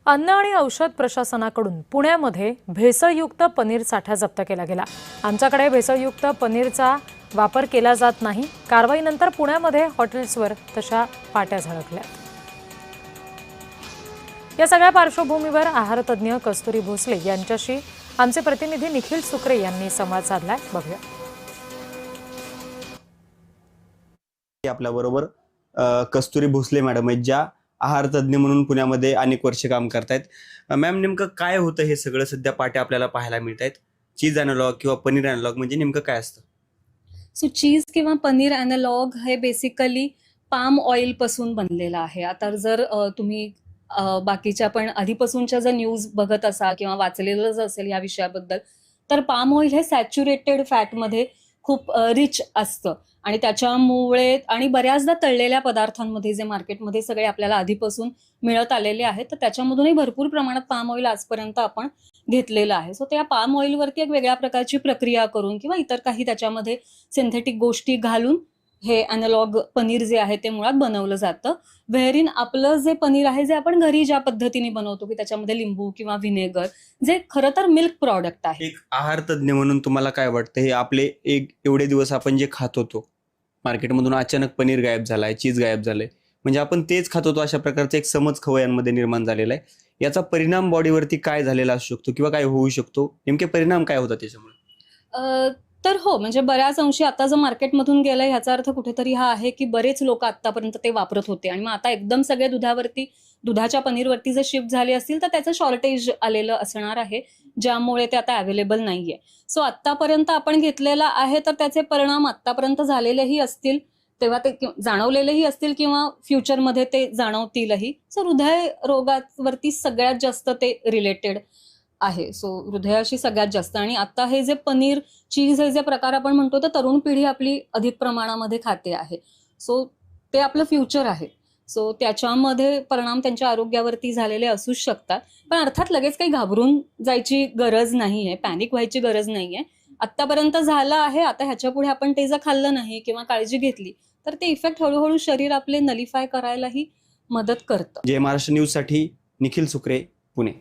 अन्न आणि औषध प्रशासनाकडून पुण्यामध्ये भेसळयुक्त पनीर साठा जप्त केला गेला। आमच्याकडे भेसळयुक्त पनीरचा वापर केला जात नाही। कारवाईनंतर पुण्यामध्ये हॉटेल्सवर तशा पाट्या झळकल्या। या सगळ्या पार्श्वभूमीवर आहार तज्ञ कस्तुरी भोसले यांच्याशी आमचे प्रतिनिधी निखिल सुक्रे यांनी संवाद साधलाय। बघूया। आपल्या बरोबर कस्तुरी भोसले मॅडम आहेत, ज्या आहार तज्ञ म्हणून पुण्यामध्ये अनेक वर्ष काम करतायत। मॅम, नेमकं काय होतं हे सगळं? सध्या पाट्या आपल्याला पाहायला मिळतात। चीज अॅनालॉग किंवा पनीर अॅनालॉग म्हणजे नेमकं काय असतं? सो चीज किंवा पनीर अॅनालॉग हे बेसिकली पाम ऑइल पासून बनलेलं आहे। आता जर तुम्ही बाकीच्या पण आधीपासूनच्या जर न्यूज बघत असाल किंवा वाचलेलंच असेल या विषयाबद्दल, तर पाम ऑइल हे सॅच्युरेटेड फॅटमध्ये खूप रिच असतं आणि त्याच्यामुळे आणि बऱ्याचदा तळलेल्या पदार्थांमध्ये जे मार्केटमध्ये सगळे आपल्याला आधीपासून मिळत आलेले आहेत, तर त्याच्यामधूनही भरपूर प्रमाणात पाम ऑइल आजपर्यंत आपण घेतलेलं आहे। सो त्या पाम ऑइलवरती एक वेगळ्या प्रकारची प्रक्रिया करून किंवा इतर काही त्याच्यामध्ये सिंथेटिक गोष्टी घालून हे अॅनालॉग पनीर जे आहे ते मुळात बनवलं जातं। व्हेअरिन आपलं जे पनीर आहे, जे आपण घरी ज्या पद्धतीने बनवतो की त्याच्यामध्ये लिंबू किंवा व्हिनेगर, जे खरं तर मिल्क प्रॉडक्ट आहे। एक आहार तज्ञ म्हणून तुम्हाला काय वाटतं, हे आपले एवढे दिवस आपण जे खात होतो मार्केटमधून, अचानक पनीर गायब झालाय, चीज गायब झालंय, म्हणजे आपण तेच खात होतो, अशा प्रकारचा एक समज खवय्यांमध्ये निर्माण झालेला आहे। याचा परिणाम बॉडीवरती काय झालेला असू शकतो किंवा काय होऊ शकतो? नेमके परिणाम काय होतात त्याच्यामुळे? तर हो, म्हणजे बऱ्याच अंशी आता जर मार्केटमधून गेलं, ह्याचा अर्थ कुठेतरी हा आहे की बरेच लोक आतापर्यंत ते वापरत होते आणि मग आता एकदम सगळे दुधाच्या पनीरवरती जर शिफ्ट झाले असतील तर त्याचं शॉर्टेज आलेलं असणार आहे, ज्यामुळे ते आता अवेलेबल नाहीये। सो आतापर्यंत आपण घेतलेला आहे तर त्याचे परिणाम आतापर्यंत झालेलेही असतील, तेव्हा ते जाणवलेलेही असतील किंवा फ्युचरमध्ये ते जाणवतीलही। सो हृदय रोगावरती सगळ्यात जास्त ते रिलेटेड आहे। सो हृदयाशी सगळ्यात जास्त, आणि आता हे जे पनीर चीज हे जे प्रकार आपण म्हणतो, तर तरुण पिढी आपली अधिक प्रमाणामध्ये खाते आहे। सो ते आपलं फ्युचर आहे। सो त्याच्यामध्ये परिणाम त्यांच्या आरोग्यावरती झालेले असू शकतात, पण अर्थात लगेच काही घाबरून जायची गरज नाहीये, पॅनिक व्हायची गरज नाहीये। आतापर्यंत झालं आहे, आता ह्याच्या पुढे आपण ते जर खाल्लं नाही किंवा काळजी घेतली तर ते इफेक्ट हळूहळू शरीर आपले नलिफाय करायलाही मदत करतं। जय महाराष्ट्र न्यूज साठी निखिल सुक्रे, पुणे।